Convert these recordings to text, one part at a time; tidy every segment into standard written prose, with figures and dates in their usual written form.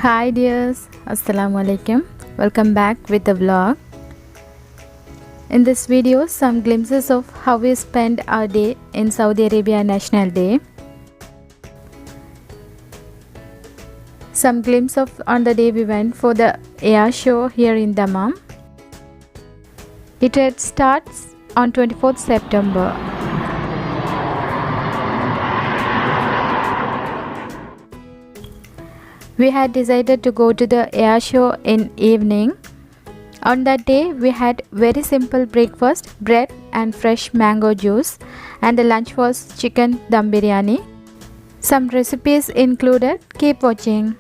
Hi dears, Assalamu alaikum. Welcome back with the vlog. In this video, some glimpses of how we spend our day in Saudi Arabia National Day. Some glimpse of on the day we went for the air show here in Dammam. It starts on 24th September. We had decided to go to the air show in evening. On that day, we had very simple breakfast, bread and fresh mango juice, and the lunch was chicken dum biryani. Some recipes included. Keep watching.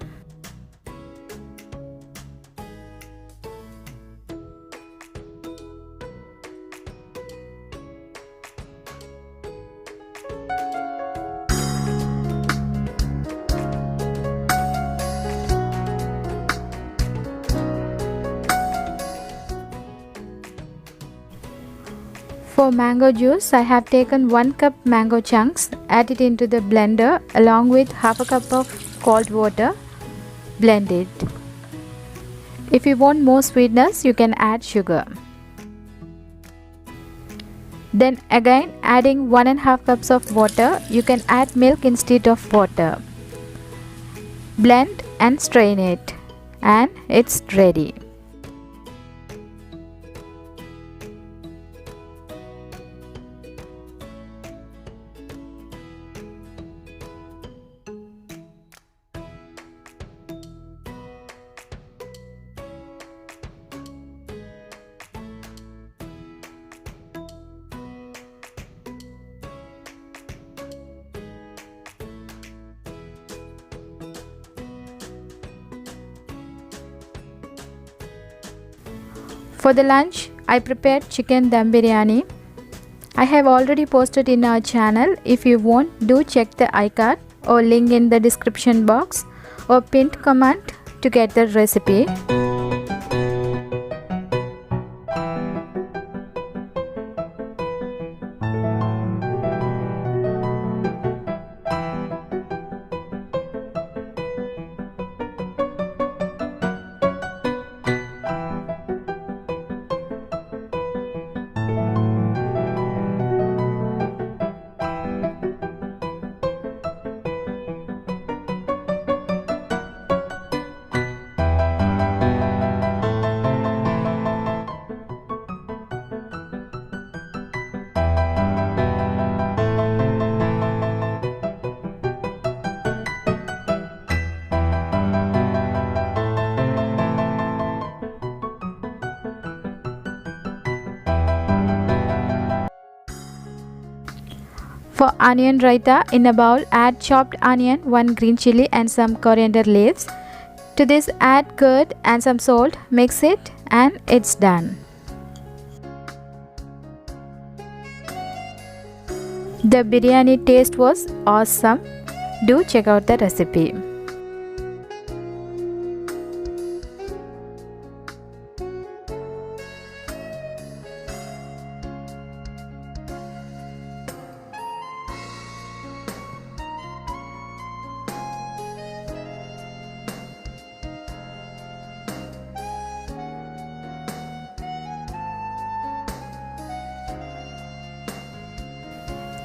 For mango juice, I have taken 1 cup mango chunks, add it into the blender along with half a cup of cold water, blend it. If you want more sweetness, you can add sugar. Then again adding 1.5 cups of water, you can add milk instead of water. Blend and strain it, and it's ready. For the lunch, I prepared chicken dum biryani. I have already posted in our channel. If you want, do check the iCard or link in the description box or pinned comment to get the recipe. For onion raita, in a bowl add chopped onion, 1 green chilli and some coriander leaves. To this add curd and some salt, mix it and it's done. The biryani taste was awesome. Do check out the recipe.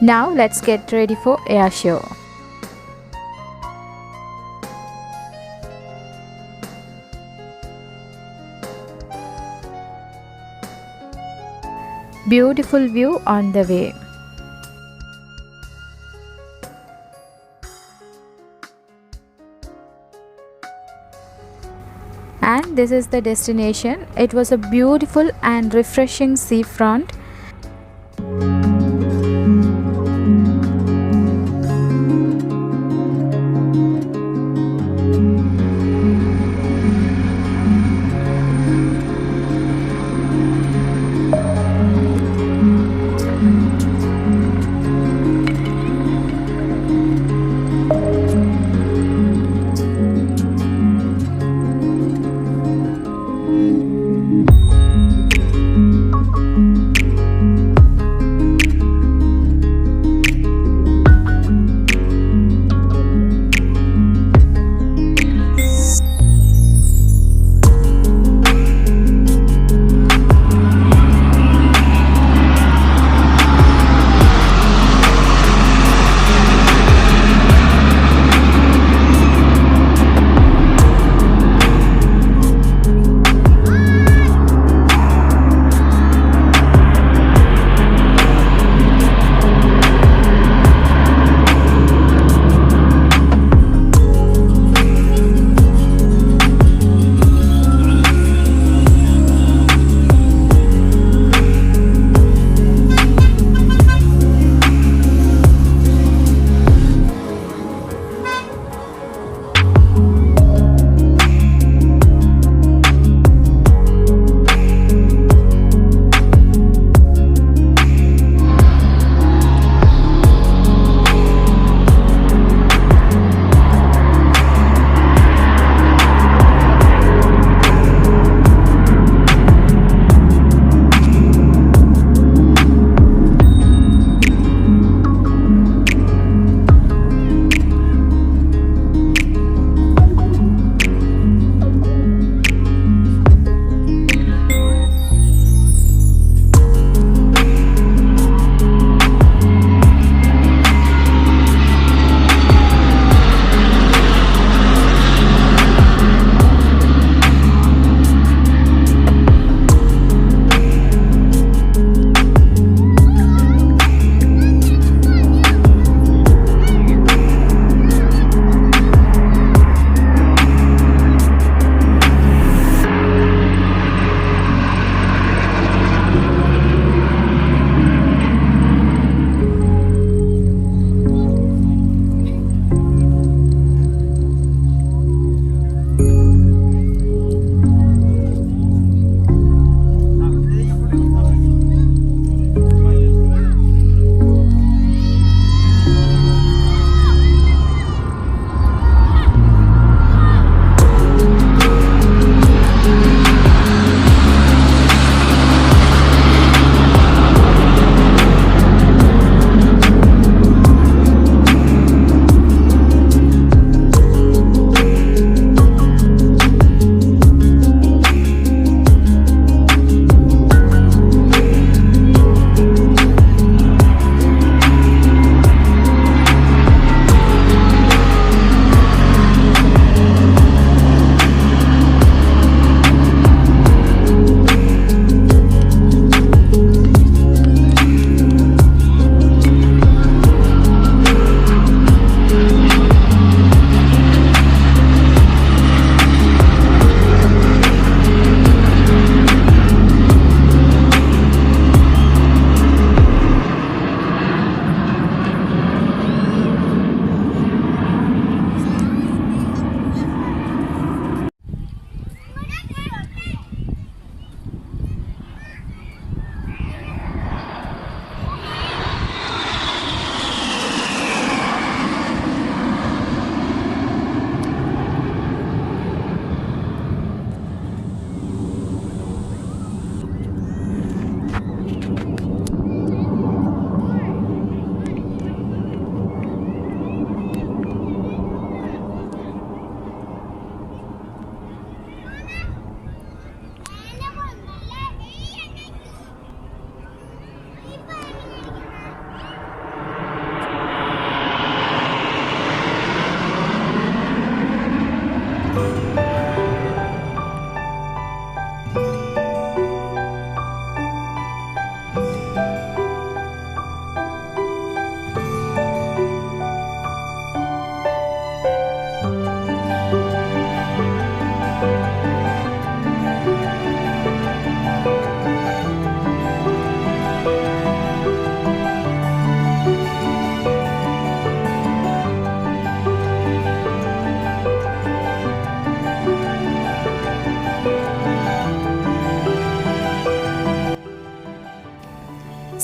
Now let's get ready for air show. Beautiful view on the way. And this is the destination. It was a beautiful and refreshing seafront.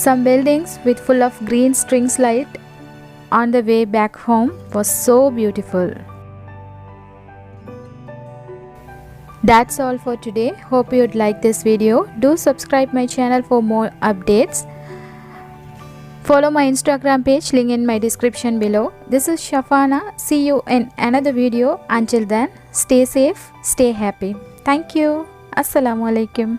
Some buildings with full of green strings light on the way back home was so beautiful. That's all for today. Hope you'd like this video. Do subscribe my channel for more updates. Follow my Instagram page, link in my description below. This is Shafana. See you in another video. Until then, stay safe, stay happy. Thank you. Assalamu alaikum.